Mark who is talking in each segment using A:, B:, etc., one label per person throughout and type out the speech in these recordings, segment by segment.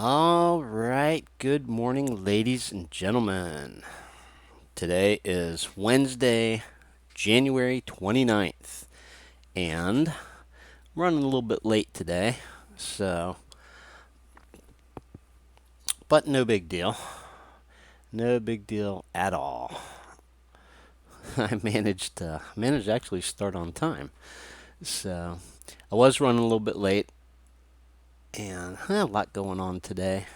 A: All right, good morning, ladies and gentlemen. Today is Wednesday, January 29th, and I'm running a little bit late today, so, but no big deal. No big deal at all. I managed to actually start on time. So, I was running a little bit late, and a lot going on today.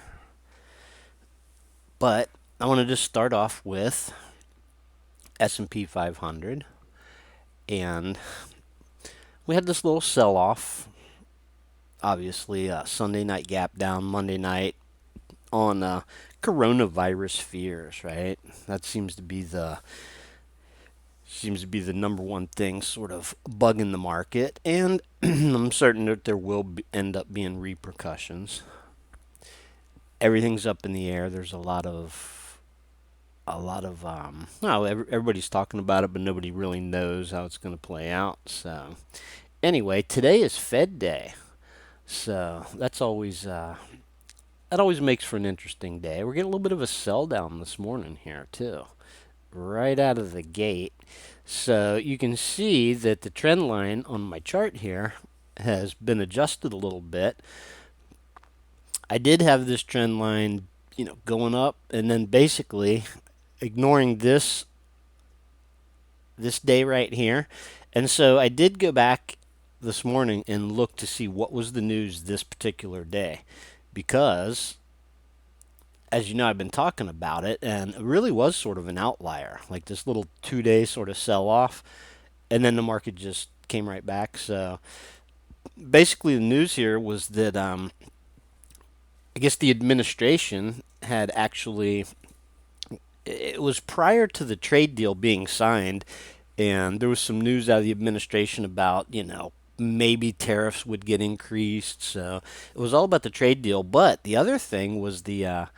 A: But I want to just start off with S&P 500, and we had this little sell-off. Obviously, Sunday night gap down, Monday night on coronavirus fears. Right, that seems to be the number one thing, sort of bugging the market, and I'm certain that there will end up being repercussions. Everything's up in the air. There's well, everybody's talking about it, but nobody really knows how it's going to play out. So anyway, today is Fed Day. So that always makes for an interesting day. We're getting a little bit of a sell down this morning here too, right out of the gate. So you can see that the trend line on my chart here has been adjusted a little bit. I did have this trend line, going up, and then basically ignoring this day right here. And so I did go back this morning and look to see what was the news this particular day, because as you know, I've been talking about it, and it really was sort of an outlier, like this little 2 day sort of sell off, and then the market just came right back. So basically, the news here was that I guess the administration had actually, it was prior to the trade deal being signed, and there was some news out of the administration about, maybe tariffs would get increased. So it was all about the trade deal. But the other thing was the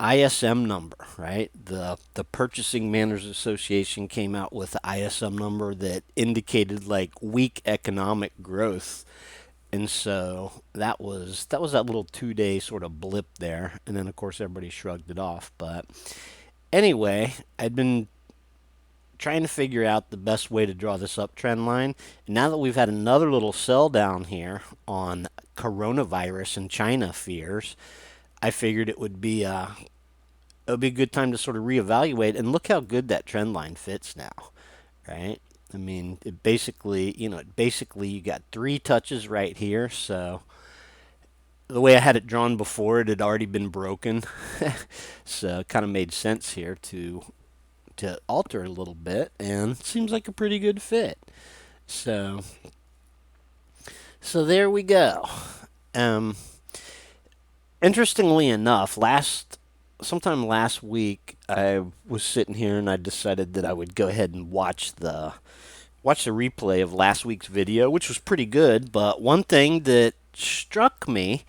A: ISM number, right? The Purchasing Managers Association came out with the ISM number that indicated like weak economic growth. And so that little 2 day sort of blip there, and then of course everybody shrugged it off. But anyway, I'd been trying to figure out the best way to draw this uptrend line. And now that we've had another little sell down here on coronavirus and China fears, I figured it would be a good time to sort of reevaluate, and look how good that trend line fits now, right? I mean, basically you got three touches right here. So the way I had it drawn before, it had already been broken, so it kind of made sense here to alter it a little bit, and it seems like a pretty good fit. So so there we go. Um, Interestingly enough, sometime last week, I was sitting here and I decided that I would go ahead and watch the replay of last week's video, which was pretty good. But one thing that struck me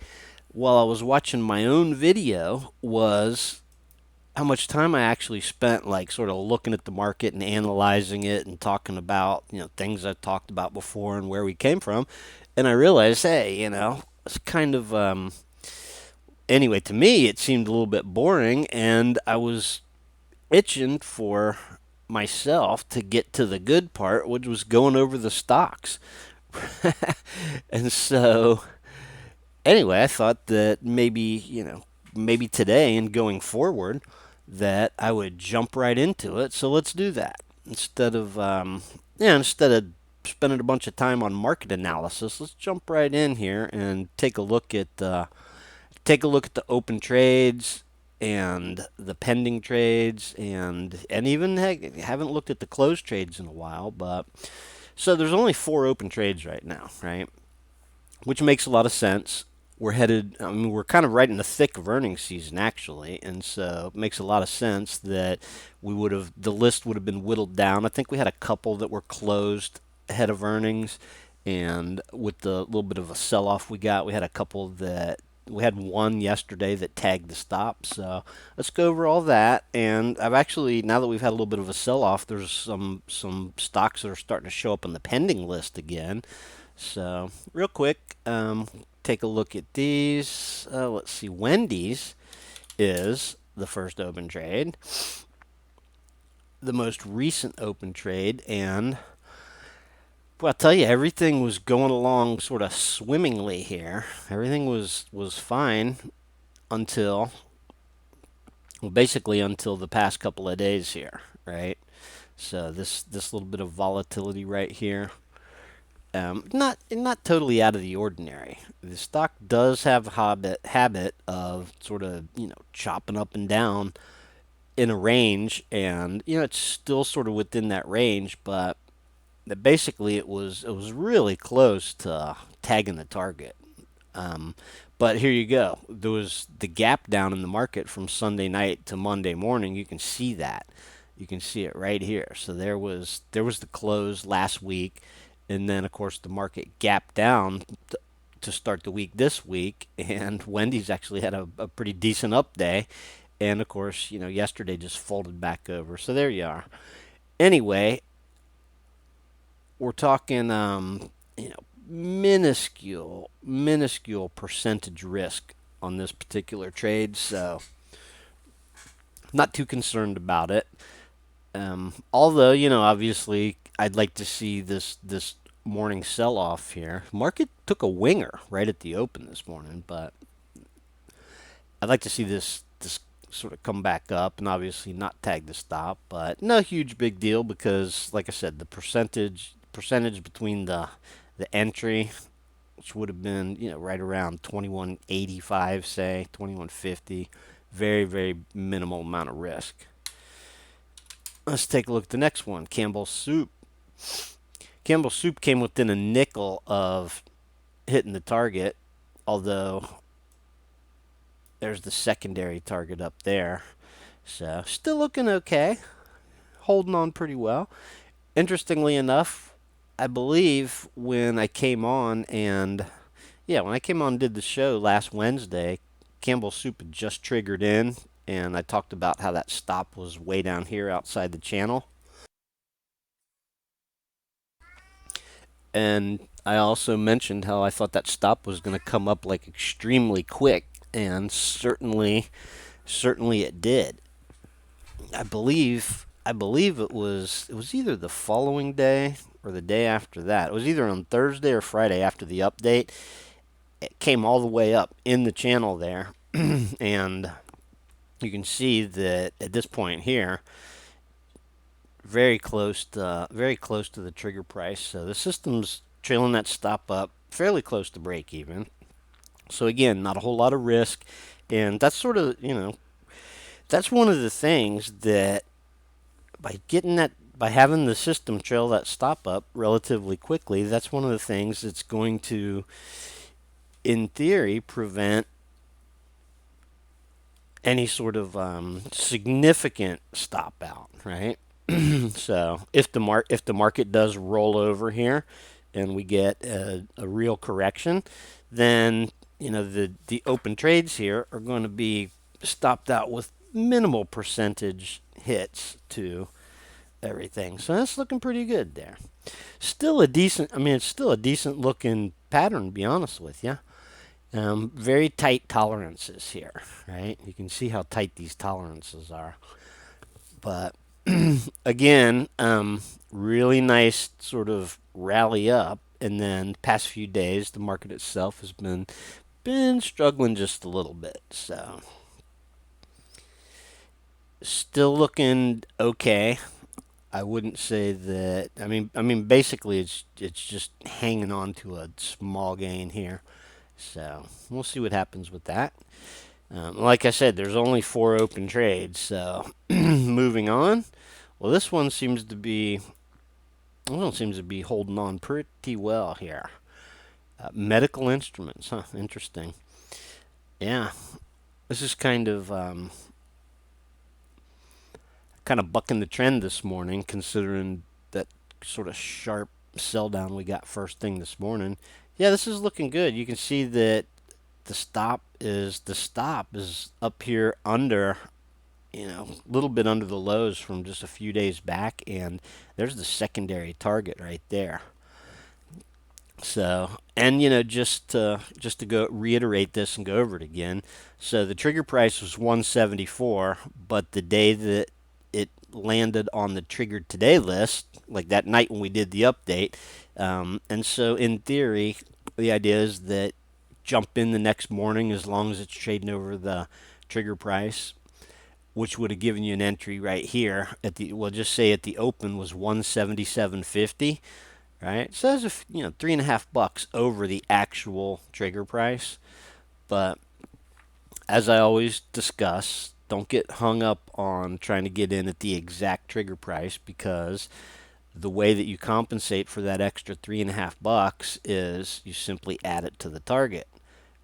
A: while I was watching my own video was how much time I actually spent, like, sort of looking at the market and analyzing it and talking about, things I've talked about before and where we came from. And I realized, hey, it's kind of anyway, to me, it seemed a little bit boring, and I was itching for myself to get to the good part, which was going over the stocks. And so, anyway, I thought that maybe today and going forward, that I would jump right into it. So let's do that instead of spending a bunch of time on market analysis. Let's jump right in here and take a look at the open trades and the pending trades, and even heck, haven't looked at the closed trades in a while. But so there's only four open trades right now, right? Which makes a lot of sense. We're kind of right in the thick of earnings season, actually, and so it makes a lot of sense that the list would have been whittled down. I think we had a couple that were closed ahead of earnings, and with the little bit of a sell-off we had a couple that we had one yesterday that tagged the stop. So let's go over all that. And I've actually, now that we've had a little bit of a sell-off, there's some stocks that are starting to show up on the pending list again. So real quick, take a look at these. Let's see. Wendy's is the first open trade, the most recent open trade, and well, I'll tell you, everything was going along sort of swimmingly here. Everything was fine until, well, basically until the past couple of days here, right? So this little bit of volatility right here, not totally out of the ordinary. The stock does have a habit of sort of chopping up and down in a range, and it's still sort of within that range, but basically it was really close to tagging the target. Um, but here you go. There was the gap down in the market from Sunday night to Monday morning. You can see that. You can see it right here. So there was the close last week, and then of course the market gapped down to start the week this week. And Wendy's actually had a pretty decent up day, and of course yesterday just folded back over. So there you are. Anyway, we're talking minuscule percentage risk on this particular trade, so not too concerned about it. Although obviously I'd like to see this morning sell off here. Market took a winger right at the open this morning, but I'd like to see this sort of come back up and obviously not tag the stop, but no huge big deal because, like I said, the percentage between the entry, which would have been right around 2185, say 2150, very minimal amount of risk. Let's take a look at the next one, Campbell Soup. Campbell Soup came within a nickel of hitting the target, although there's the secondary target up there. So still looking okay, holding on pretty well. Interestingly enough, I believe when I came on and did the show last Wednesday, Campbell Soup had just triggered in, and I talked about how that stop was way down here outside the channel. And I also mentioned how I thought that stop was going to come up like extremely quick, and certainly it did. I believe it was either the following day or the day after that. It was either on Thursday or Friday after the update. It came all the way up in the channel there, and you can see that at this point here, very close to the trigger price. So the system's trailing that stop up fairly close to break even. So again, not a whole lot of risk, and that's sort of that's one of the things that by having the system trail that stop up relatively quickly, that's one of the things that's going to, in theory, prevent any sort of significant stop out, right? So if the market does roll over here, and we get a real correction, then the open trades here are going to be stopped out with minimal percentage hits to everything. So that's looking pretty good there. Still a decent. I mean, it's still a decent looking pattern, to be honest with you. Very tight tolerances here, right? You can see how tight these tolerances are. But again, really nice sort of rally up, and then past few days, the market itself has been struggling just a little bit. So still looking okay. I wouldn't say that. I mean, basically, it's just hanging on to a small gain here. So we'll see what happens with that. Like I said, there's only 4 open trades. So moving on. Well, this one seems to be holding on pretty well here. Medical instruments, huh? Interesting. Yeah, this is kind of bucking the trend this morning, considering that sort of sharp sell down we got first thing this morning. Yeah, this is looking good. You can see that the stop is up here under, a little bit under the lows from just a few days back, and there's the secondary target right there. So, and just to go reiterate this and go over it again. So the trigger price was 174, but the day that it landed on the triggered today list, like that night when we did the update, and so in theory, the idea is that jump in the next morning as long as it's trading over the trigger price, which would have given you an entry right here at the, well, just say at the open was 177.50, right? So that's $3.50 over the actual trigger price. But as I always discuss, don't get hung up on trying to get in at the exact trigger price, because the way that you compensate for that extra $3.50 is you simply add it to the target,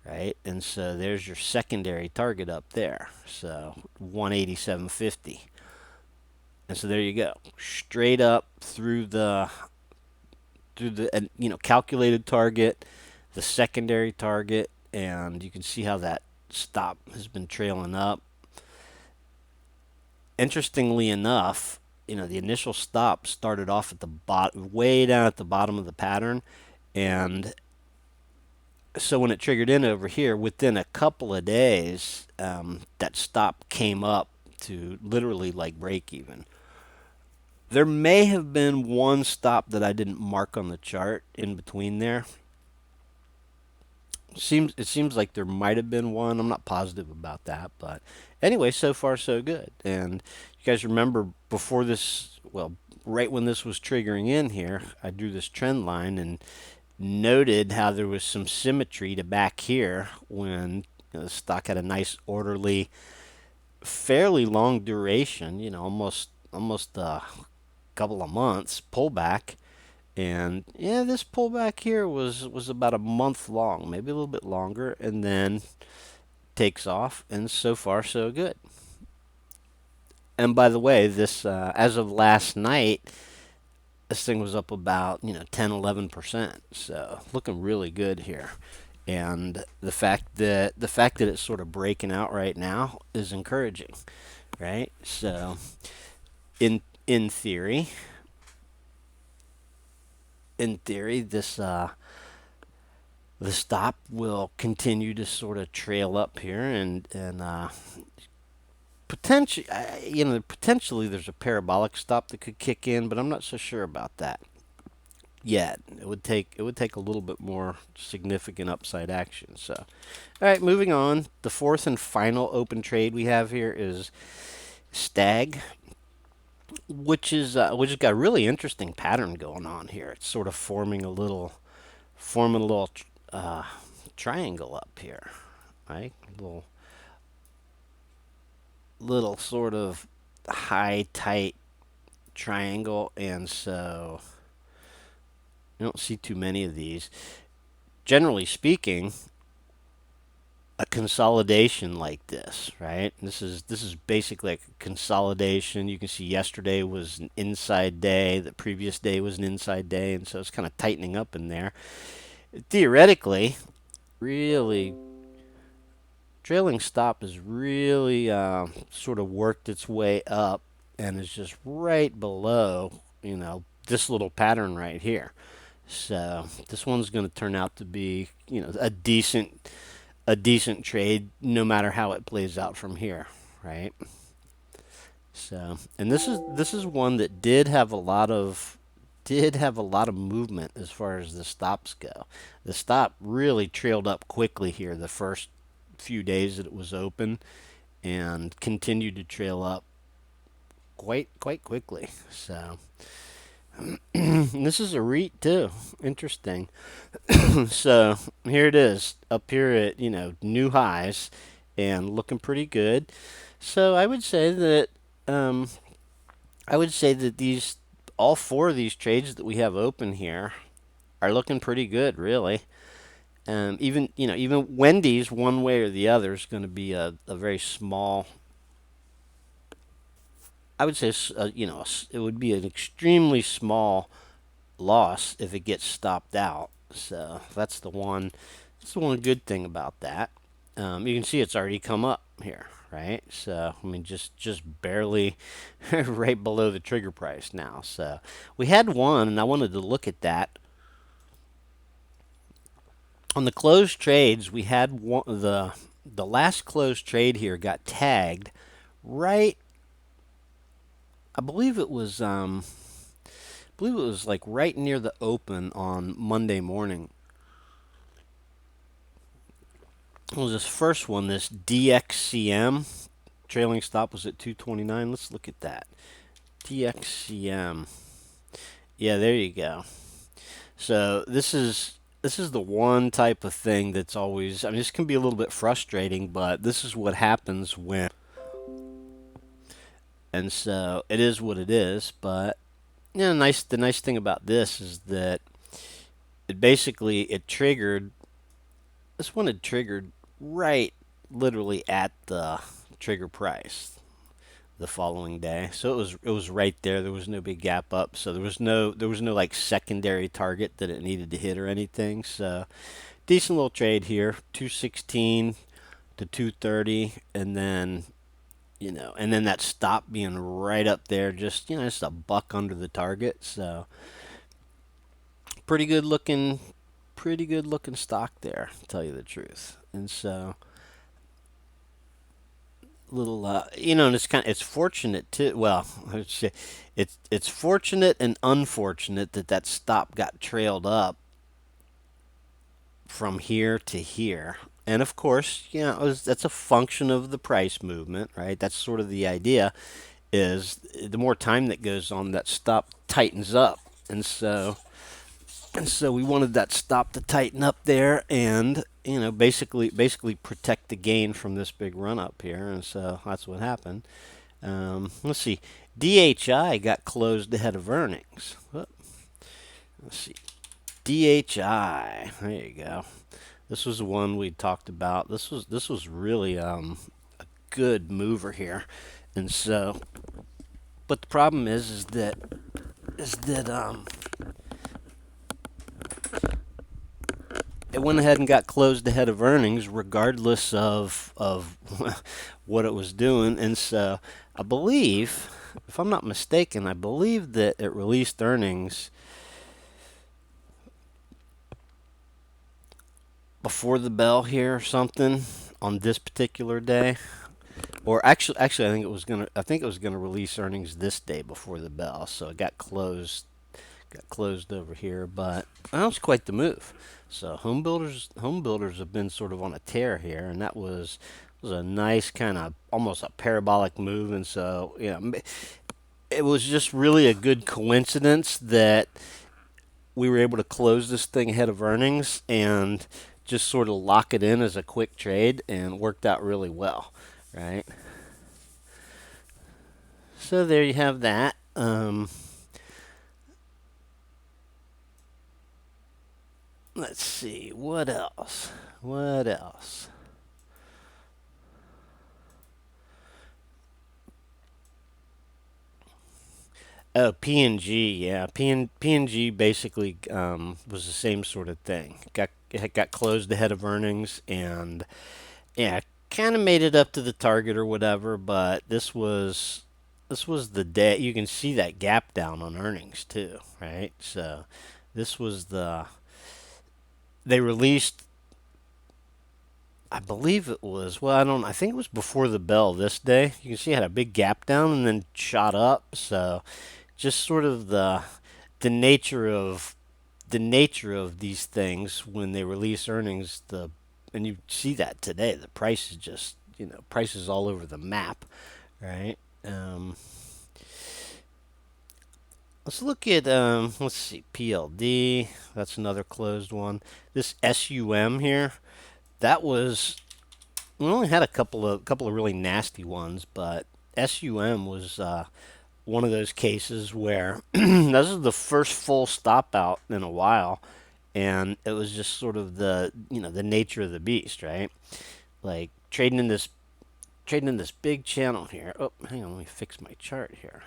A: right? And so there's your secondary target up there. So 187.50. And so there you go. Straight up through the calculated target, the secondary target, and you can see how that stop has been trailing up. Interestingly enough, the initial stop started off at the bottom, way down at the bottom of the pattern, and so when it triggered in over here, within a couple of days, that stop came up to literally like break even. There may have been one stop that I didn't mark on the chart in between there. It seems like there might have been one. I'm not positive about that, but anyway, so far so good. And you guys remember before this, well, right when this was triggering in here, I drew this trend line and noted how there was some symmetry to back here when the stock had a nice orderly, fairly long duration, almost a couple of months pullback. And yeah, this pullback here was about a month long, maybe a little bit longer, and then takes off, and so far so good. And by the way, this as of last night, this thing was up about 10-11%. So looking really good here. And the fact that it's sort of breaking out right now is encouraging, right? So in in theory, this the stop will continue to sort of trail up here, and potentially there's a parabolic stop that could kick in, but I'm not so sure about that yet. It would take a little bit more significant upside action. So, all right, moving on. The fourth and final open trade we have here is Stag, which has got a really interesting pattern going on here. It's sort of forming a little uh, triangle up here, right? Little sort of high tight triangle, and so you don't see too many of these. Generally speaking, a consolidation like this, right? This is basically like a consolidation. You can see yesterday was an inside day, the previous day was an inside day, and so it's kind of tightening up in there. Theoretically, really trailing stop has really sort of worked its way up and is just right below, this little pattern right here. So this one's going to turn out to be, a decent trade, no matter how it plays out from here, right? So, and this is one that did have a lot of movement as far as the stops go. The stop really trailed up quickly here the first few days that it was open, and continued to trail up quite quickly. So, this is a REIT too. Interesting. So here it is up here at new highs and looking pretty good. So um, I would say that these all four of these trades that we have open here are looking pretty good, really. Even Wendy's, one way or the other, is going to be a very small. I would say it would be an extremely small loss if it gets stopped out. So that's the one. That's the one good thing about that. You can see it's already come up here, right? So I mean, just barely right below the trigger price now. So we had one, and I wanted to look at that On the closed trades, we had the last closed trade here got tagged right. I believe it was like right near the open on Monday morning. It was this first one, this DXCM. Trailing stop was at 229. Let's look at that. DXCM. Yeah, there you go. So this is the one type of thing that's always, I mean, this can be a little bit frustrating, but this is what happens when, and so it is what it is. But the nice thing about this is that it triggered, this one had triggered right literally at the trigger price the following day. So it was right there. There was no big gap up. So there was no like secondary target that it needed to hit or anything. So decent little trade here, 216 to 230, and then that stop being right up there, just a buck under the target. So pretty good looking, pretty good looking stock there, to tell you the truth. And so little and it's fortunate too. Well, I would say it's fortunate and unfortunate that stop got trailed up from here to here. And of course, that's a function of the price movement, right? That's sort of the idea, is the more time that goes on, that stop tightens up. And so we wanted that stop to tighten up there, and basically protect the gain from this big run up here. And so that's what happened. Let's see. DHI got closed ahead of earnings. Let's see. DHI. There you go. This was the one we talked about. This was really a good mover here, and so. But the problem is that it went ahead and got closed ahead of earnings, regardless of what it was doing. And so I believe, if I'm not mistaken, I believe that it released earnings before the bell here or something on this particular day. Or actually, I think it was gonna release earnings this day before the bell, so it got closed over here. But that was quite the move. So home builders have been sort of on a tear here, and that was a nice kind of almost a parabolic move. And so it was just really a good coincidence that we were able to close this thing ahead of earnings and just sort of lock it in as a quick trade, and worked out really well, right? So there you have that. Let's see, what else? What else? Oh, PNG, yeah. PNG basically was the same sort of thing. It got closed ahead of earnings, and yeah, kind of made it up to the target or whatever. But this was the day. You can see that gap down on earnings too, right? So this was they released. I believe it was. Well, I don't. I think it was before the bell this day. You can see it had a big gap down and then shot up. So just sort of the nature of these things when they release earnings. And you see that today. The price is just prices all over the map, right? Um, let's see, PLD. That's another closed one. This SUM here. That was We only had a couple of really nasty ones, but SUM was one of those cases where this is the first full stop out in a while, and it was just sort of the nature of the beast, right? Like trading in this big channel here. Oh, hang on, let me fix my chart here.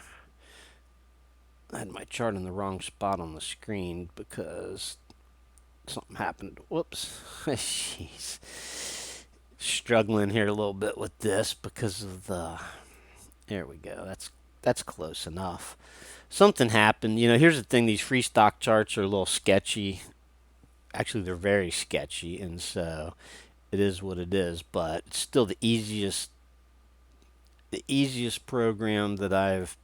A: I had my chart in the wrong spot on the screen because something happened. Whoops. Jeez. Struggling here a little bit with this because of the. There we go. That's close enough. Something happened. Here's the thing: these free stock charts are a little sketchy. actually they're very sketchy, and so it is what it is. But it's still the easiest program that I've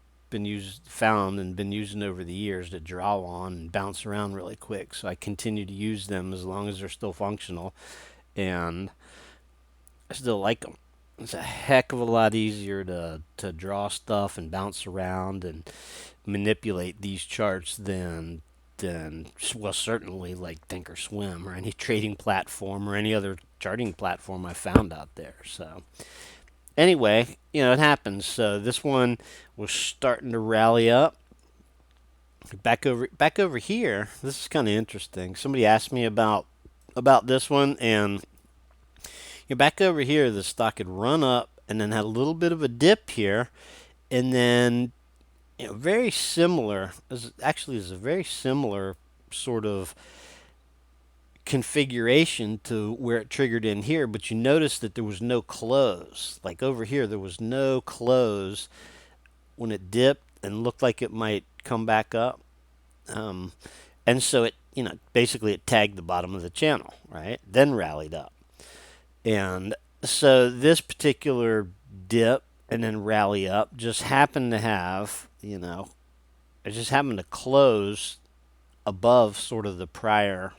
A: found and been using over the years to draw on and bounce around really quick. So I continue to use them as long as they're still functional, and I still like them. It's a heck of a lot easier to draw stuff and bounce around and manipulate these charts than well, certainly like Thinkorswim or any trading platform or any other charting platform I found out there. So anyway, it happens. So this one was starting to rally up. Back over here. This is kind of interesting. Somebody asked me about this one, and back over here, the stock had run up and then had a little bit of a dip here, and then very similar. Actually, is a very similar sort of configuration to where it triggered in here, but you notice that there was no close. Like over here, there was no close when it dipped and looked like it might come back up. Um, and so it, basically it tagged the bottom of the channel, right? Then rallied up. And so this particular dip and then rally up just happened to have, it just happened to close above sort of the prior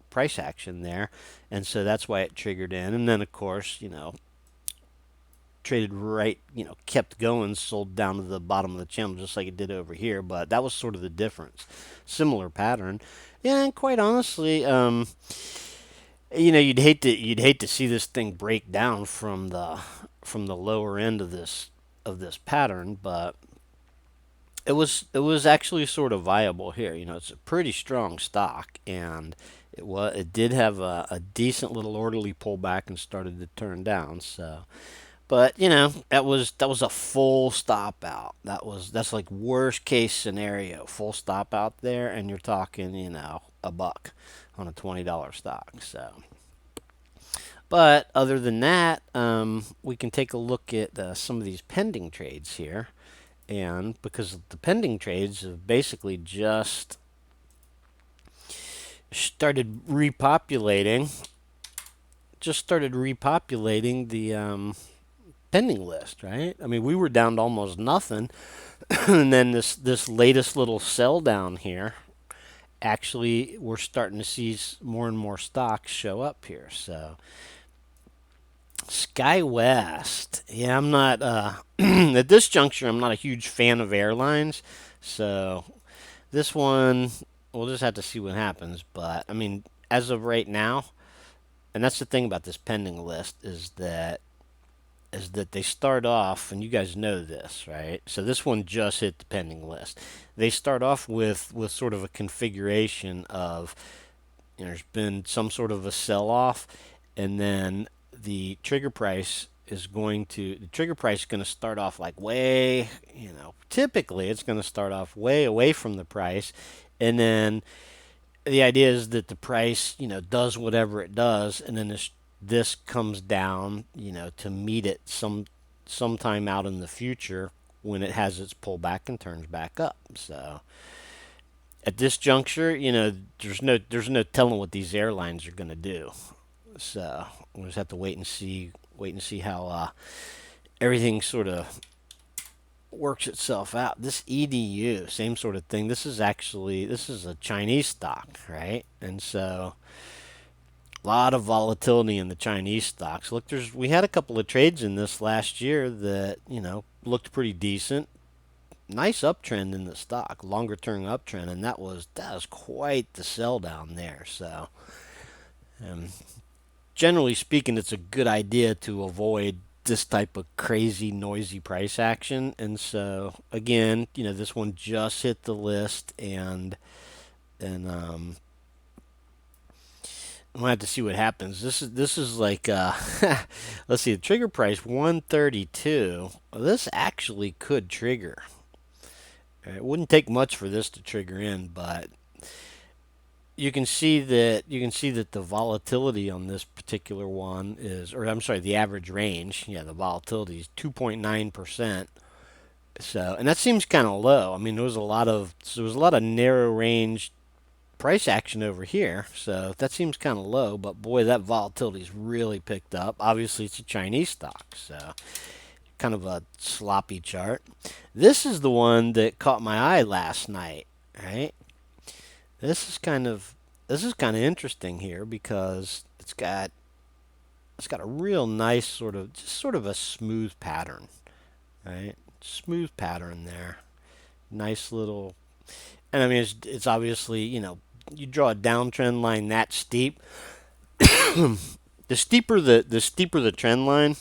A: price action there. And so that's why it triggered in. And then, of course, traded right, kept going, sold down to the bottom of the channel just like it did over here. But that was sort of the difference. Similar pattern. Yeah, and quite honestly, you'd hate to see this thing break down from the lower end of this pattern, but it was actually sort of viable here. It's a pretty strong stock, and it did have a decent little orderly pullback and started to turn down. So, but that was a full stop out. That's like worst case scenario, full stop out there, and you're talking a buck on a $20 stock. So. But other than that, we can take a look at some of these pending trades here. And because the pending trades have basically just started repopulating the pending list, right? I mean, we were down to almost nothing, and then this latest little sell down here. Actually, we're starting to see more and more stocks show up here. So SkyWest. Yeah, I'm not at this juncture. I'm not a huge fan of airlines, so this one we'll just have to see what happens. But I mean, as of right now, and that's the thing about this pending list is that they start off, and you guys know this, right? So this one just hit the pending list. They start off with sort of a configuration of there's been some sort of a sell off, and then the trigger price is going to start off like way, typically it's going to start off way away from the price, and then the idea is that the price does whatever it does, and then this comes down to meet it sometime out in the future when it has its pullback and turns back up. So at this juncture, there's no telling what these airlines are going to do. So we'll just have to wait and see how everything sort of works itself out. This EDU, same sort of thing. This is a Chinese stock, right? And so a lot of volatility in the Chinese stocks. Look, we had a couple of trades in this last year that looked pretty decent. Nice uptrend in the stock, longer term uptrend, and that was quite the sell down there. So, generally speaking, it's a good idea to avoid this type of crazy, noisy price action. And so, again, this one just hit the list, and we'll have to see what happens. This is like let's see, the trigger price 132. Well, this actually could trigger. It wouldn't take much for this to trigger in, but you can see that the volatility on this particular one is, or I'm sorry, the average range. Yeah, the volatility is 2.9%. So, and that seems kind of low. I mean, there was a lot of narrow range price action over here. So that seems kind of low, but boy, that volatility's really picked up. Obviously, it's a Chinese stock, so kind of a sloppy chart. This is the one that caught my eye last night, right? This is kind of interesting here because it's got a real nice sort of a smooth pattern, right? Smooth pattern there. Nice little, and I mean it's obviously, you draw a downtrend line that steep, the steeper the trend line,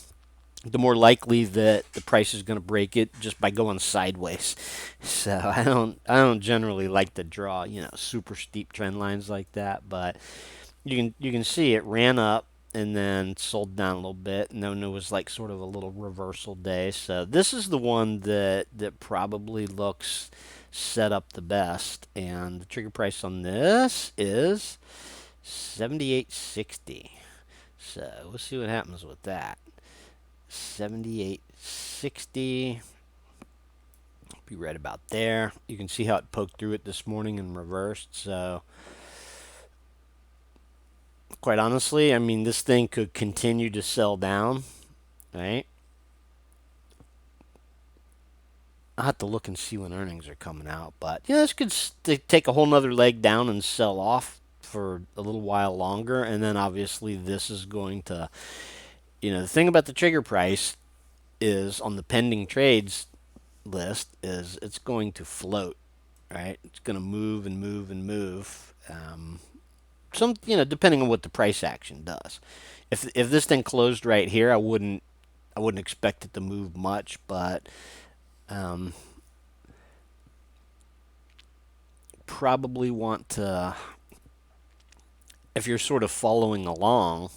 A: the more likely that the price is going to break it just by going sideways. So I don't generally like to draw, super steep trend lines like that, but you can see it ran up and then sold down a little bit, and then it was like sort of a little reversal day. So this is the one that probably looks set up the best, and the trigger price on this is 78.60. So we'll see what happens with that. 78.60. Be right about there. You can see how it poked through it this morning and reversed. So quite honestly, I mean, this thing could continue to sell down, right? I'll have to look and see when earnings are coming out. But yeah, this could take a whole nother leg down and sell off for a little while longer. And then obviously this is going to, the thing about the trigger price is on the pending trades list is it's going to float, right? It's going to move and move and move. Depending on what the price action does. If this thing closed right here, I wouldn't expect it to move much, but probably want to, if you're sort of following along,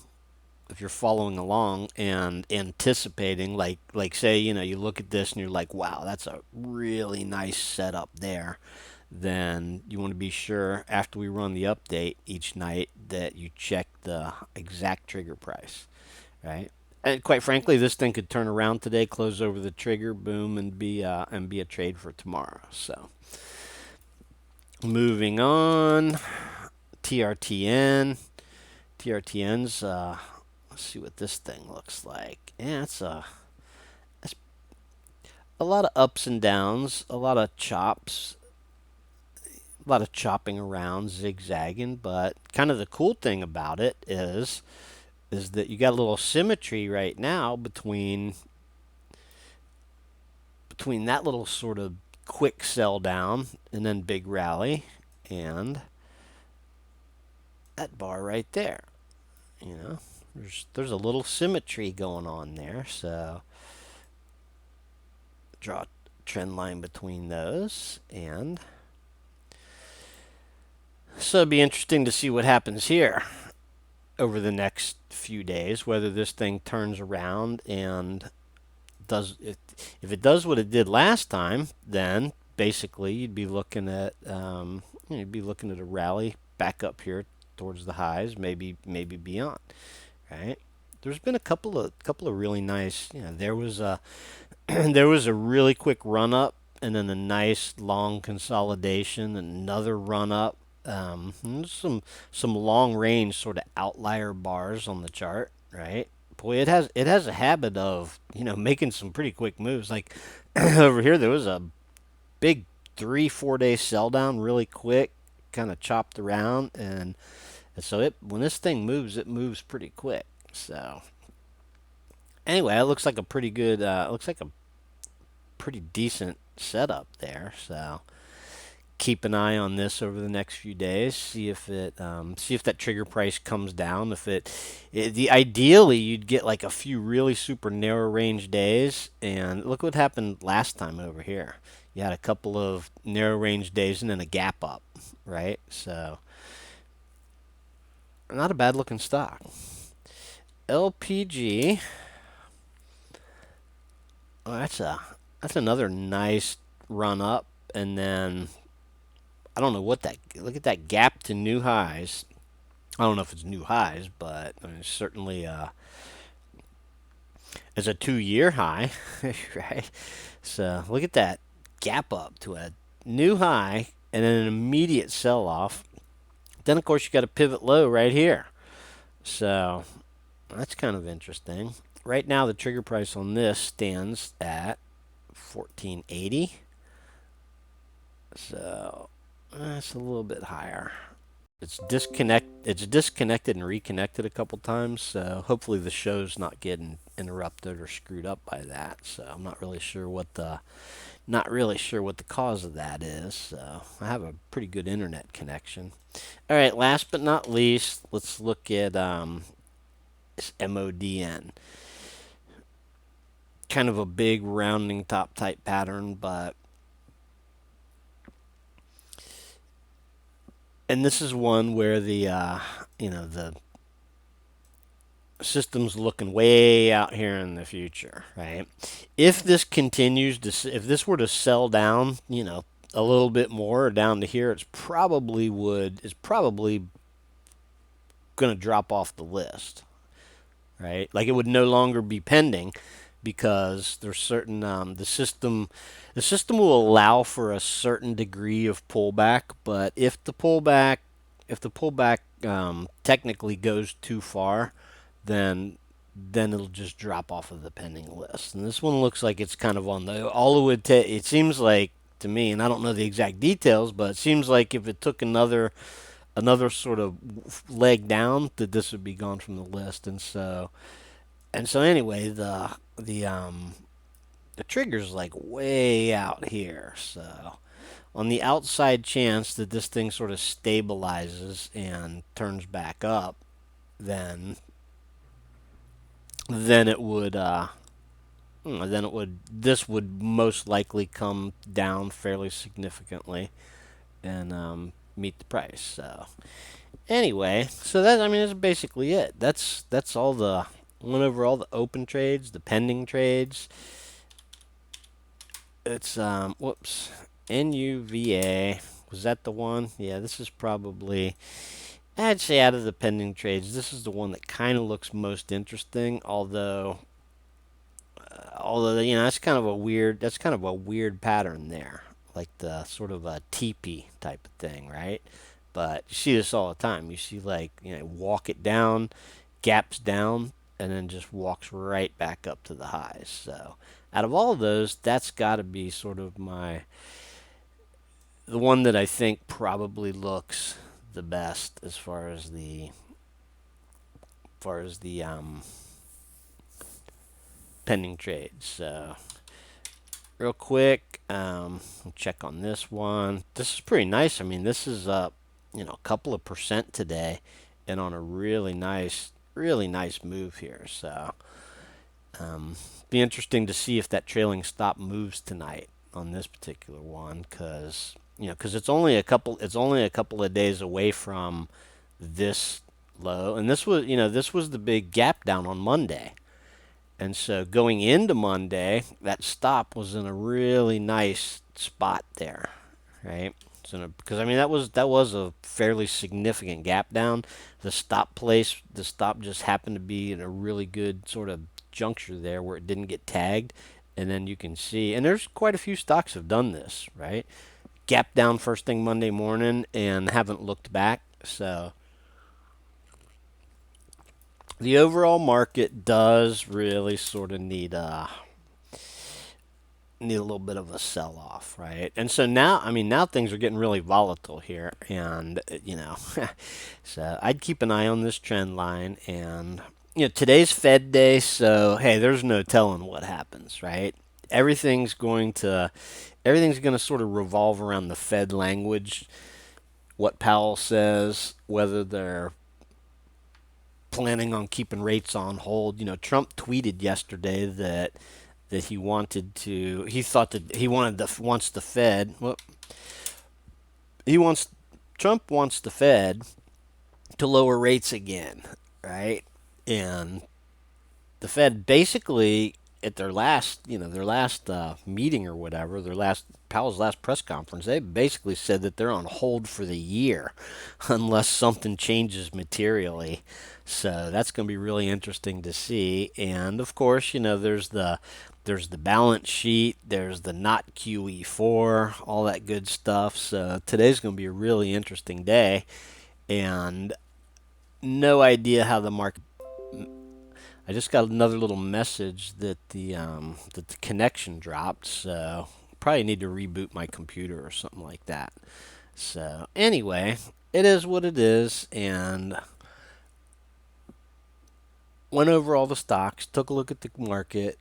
A: and anticipating, like say, you look at this and you're like, wow, that's a really nice setup there, then you want to be sure after we run the update each night that you check the exact trigger price, right? And quite frankly, this thing could turn around today, close over the trigger, boom, and be a trade for tomorrow. So moving on, TRTN. TRTN's. Let's see what this thing looks like. Yeah, it's a lot of ups and downs, a lot of chops, a lot of chopping around, zigzagging. But kind of the cool thing about it is that you got a little symmetry right now between that little sort of quick sell down and then big rally and that bar right there. There's a little symmetry going on there. So draw a trend line between those, and so it'd be interesting to see what happens here over the next few days, whether this thing turns around and does it. If it does what it did last time, then basically you'd be looking at a rally back up here towards the highs, maybe beyond, right? There's been a couple of really nice. There was a there was a really quick run up and then a nice long consolidation, another run up. There's some long range sort of outlier bars on the chart, right? Boy, it has a habit of making some pretty quick moves. Like over here, there was a big 3-4 day sell down, really quick, kind of chopped around, and so when this thing moves, it moves pretty quick. So anyway, it looks like a pretty good, looks like a pretty decent setup there. So keep an eye on this over the next few days. See if that trigger price comes down. Ideally you'd get like a few really super narrow range days, and look what happened last time over here. You had a couple of narrow range days and then a gap up, right? So not a bad looking stock. LPG. Oh, that's another nice run up, and then I don't know what look at that gap to new highs. I don't know if it's new highs, but I mean, certainly it's a 2-year high, right? So look at that gap up to a new high and then an immediate sell off. then of course you got a pivot low right here. So that's kind of interesting. Right now the trigger price on this stands at 1480. So that's a little bit higher. It's disconnected and reconnected a couple times, so hopefully the show's not getting interrupted or screwed up by that. So I'm not really sure what the cause of that is. So I have a pretty good internet connection. All right, last but not least, let's look at this MODN. Kind of a big rounding top type pattern, but and this is one where the system's looking way out here in the future, right? If this if this were to sell down, a little bit more down to here, it's probably going to drop off the list, right? Like it would no longer be pending because there's certain the system will allow for a certain degree of pullback, but if the pullback technically goes too far, then it'll just drop off of the pending list. And this one looks like it's kind of on the all it would take. It seems like to me, and I don't know the exact details, but it seems like if it took another sort of leg down, that this would be gone from the list. And so anyway, the trigger's like way out here. So on the outside chance that this thing sort of stabilizes and turns back up, then then it would this would most likely come down fairly significantly and meet the price. So anyway, so that's basically it. That's all the went over all the open trades, the pending trades. It's whoops, NUVA, was that the one? Yeah, this is probably, I'd say, out of the pending trades, this is the one that kind of looks most interesting. Although that's kind of a weird pattern there, like the sort of a teepee type of thing, right? But you see this all the time. You see, like, walk it down, gaps down, and then just walks right back up to the highs. So out of all of those, that's got to be sort of the one that I think probably looks the best as far as the pending trades. So real quick, we'll check on this one. This is pretty nice. I mean, this is up, a couple of percent today, and on a really nice move here. So, be interesting to see if that trailing stop moves tonight on this particular one, because it's only a couple of days away from this low, and this was the big gap down on Monday. And so going into Monday, that stop was in a really nice spot there, right? So because that was a fairly significant gap down. The stop just happened to be in a really good sort of juncture there where it didn't get tagged. And then you can see, and there's quite a few stocks have done this, right? Gap down first thing Monday morning and haven't looked back. So the overall market does really sort of need a little bit of a sell off, right? And so now things are getting really volatile here, and so I'd keep an eye on this trend line. And today's Fed day, so hey, there's no telling what happens, right? Everything's going to sort of revolve around the Fed language, what Powell says, whether they're planning on keeping rates on hold. Trump tweeted yesterday that he thought that wants the Fed. Well, Trump wants the Fed to lower rates again, right? And the Fed basically at their last meeting or whatever, Powell's last press conference, they basically said that they're on hold for the year unless something changes materially. So that's going to be really interesting to see. And of course, there's the balance sheet, there's the not QE4, all that good stuff. So today's going to be a really interesting day. and no idea how the market. I just got another little message that the connection dropped, so probably need to reboot my computer or something like that. So anyway, it is what it is, and went over all the stocks, took a look at the market,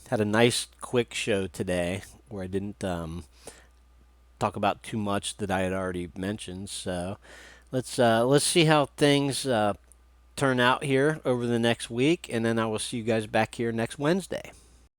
A: had a nice quick show today where I didn't talk about too much that I had already mentioned. So let's see how things turn out here over the next week, and then I will see you guys back here next Wednesday.